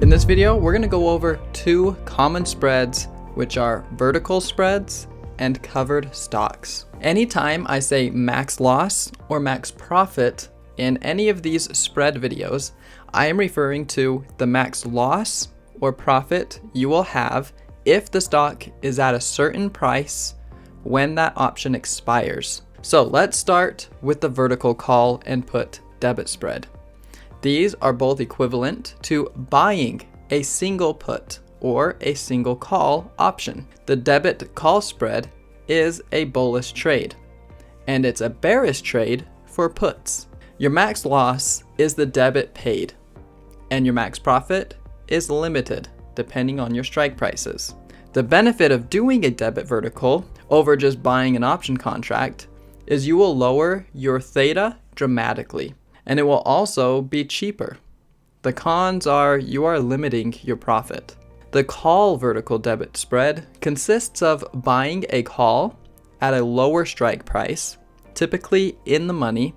In this video, we're going to go over two common spreads, which are vertical spreads and covered stocks. Anytime I say max loss or max profit in any of these spread videos, I am referring to the max loss or profit you will have if the stock is at a certain price when that option expires. So let's start with the vertical call and put debit spread. These are both equivalent to buying a single put or a single call option. The debit call spread is a bullish trade, and it's a bearish trade for puts. Your max loss is the debit paid, and your max profit is limited depending on your strike prices. The benefit of doing a debit vertical over just buying an option contract is you will lower your theta dramatically, and it will also be cheaper. The cons are you are limiting your profit. The call vertical debit spread consists of buying a call at a lower strike price, typically in the money,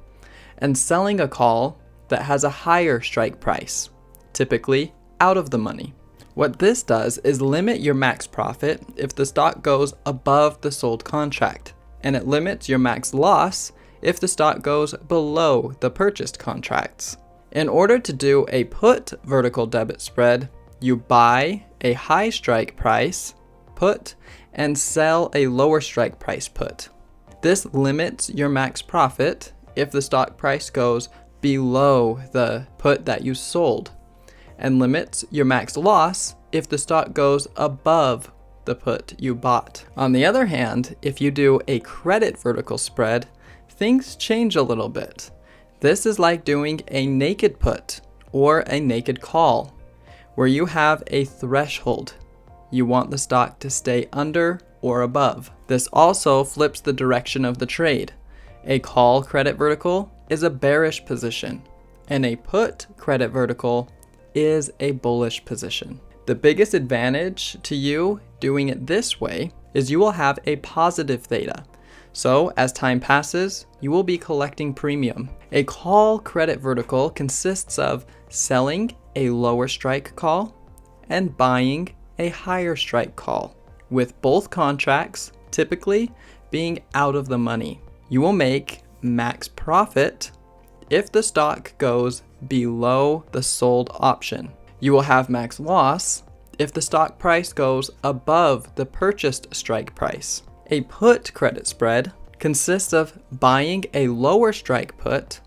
and selling a call that has a higher strike price, typically out of the money. What this does is limit your max profit if the stock goes above the sold contract, and it limits your max loss if the stock goes below the purchased contracts. In order to do a put vertical debit spread, you buy a high strike price put and sell a lower strike price put. This limits your max profit if the stock price goes below the put that you sold, and limits your max loss if the stock goes above the put you bought. On the other hand, if you do a credit vertical spread, things change a little bit. This is like doing a naked put or a naked call, where you have a threshold. You want the stock to stay under or above. This also flips the direction of the trade. A call credit vertical is a bearish position, and a put credit vertical is a bullish position. The biggest advantage to you doing it this way is you will have a positive theta. So as time passes, you will be collecting premium. A call credit vertical consists of selling a lower strike call and buying a higher strike call, with both contracts typically being out of the money. You will make max profit if the stock goes below the sold option. You will have max loss if the stock price goes above the purchased strike price. A put credit spread consists of buying a lower strike put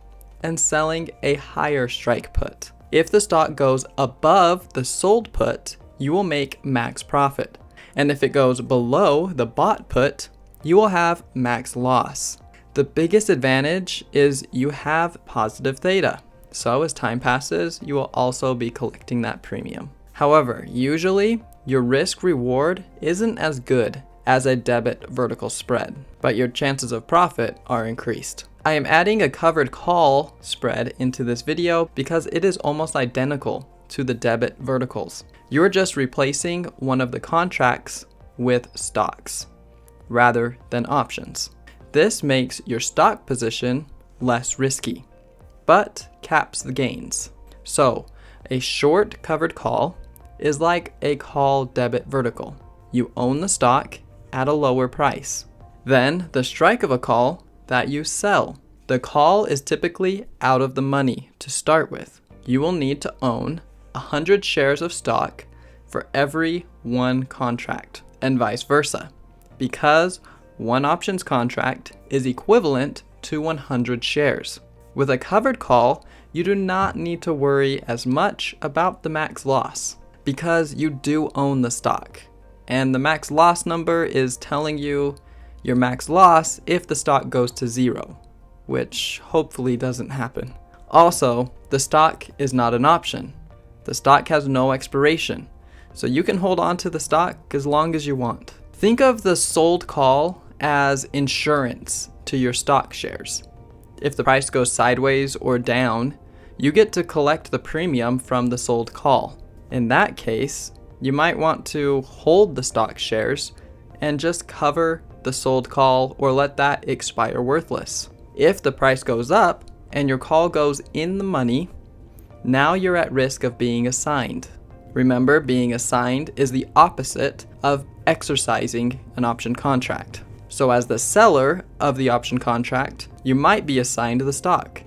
and selling a higher strike put. If the stock goes above the sold put, you will make max profit. And if it goes below the bought put, you will have max loss. The biggest advantage is you have positive theta. So as time passes, you will also be collecting that premium. However, usually your risk reward isn't as good as a debit vertical spread, but your chances of profit are increased. I am adding a covered call spread into this video because it is almost identical to the debit verticals. You're just replacing one of the contracts with stocks rather than options. This makes your stock position less risky, but caps the gains. So a short covered call is like a call debit vertical. You own the stock at a lower price. Then the strike of a call that you sell. The call is typically out of the money to start with. You will need to own 100 shares of stock for every one contract, and vice versa, because one options contract is equivalent to 100 shares. With a covered call, you do not need to worry as much about the max loss because you do own the stock. And the max loss number is telling you your max loss if the stock goes to zero, which hopefully doesn't happen. Also, the stock is not an option. The stock has no expiration, so you can hold on to the stock as long as you want. Think of the sold call as insurance to your stock shares. If the price goes sideways or down, you get to collect the premium from the sold call. In that case, you might want to hold the stock shares and just cover the sold call or let that expire worthless. If the price goes up and your call goes in the money, now you're at risk of being assigned. Remember, being assigned is the opposite of exercising an option contract. So as the seller of the option contract, you might be assigned the stock.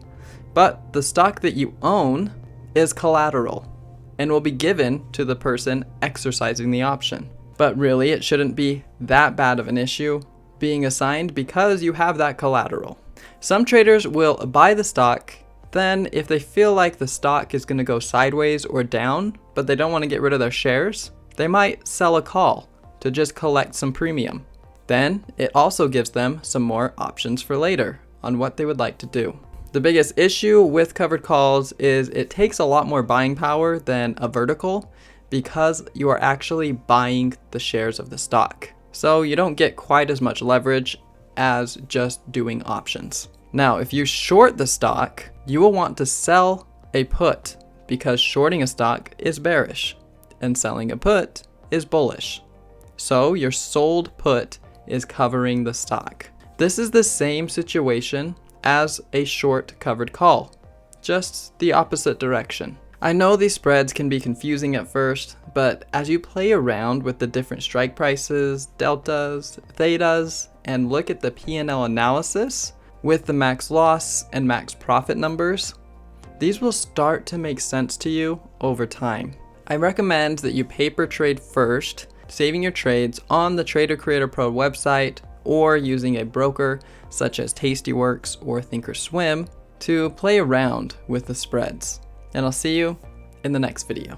But the stock that you own is collateral and will be given to the person exercising the option. But really, it shouldn't be that bad of an issue being assigned because you have that collateral. Some traders will buy the stock, then if they feel like the stock is going to go sideways or down, but they don't want to get rid of their shares, they might sell a call to just collect some premium. Then it also gives them some more options for later on what they would like to do. The biggest issue with covered calls is it takes a lot more buying power than a vertical because you are actually buying the shares of the stock. So you don't get quite as much leverage as just doing options. Now, if you short the stock, you will want to sell a put because shorting a stock is bearish and selling a put is bullish. So your sold put is covering the stock. This is the same situation as a short covered call, just the opposite direction. I know these spreads can be confusing at first, but as you play around with the different strike prices, deltas, thetas, and look at the P&L analysis with the max loss and max profit numbers, these will start to make sense to you over time. I recommend that you paper trade first, saving your trades on the Trader Creator Pro website or using a broker such as Tastyworks or Thinkorswim to play around with the spreads. And I'll see you in the next video.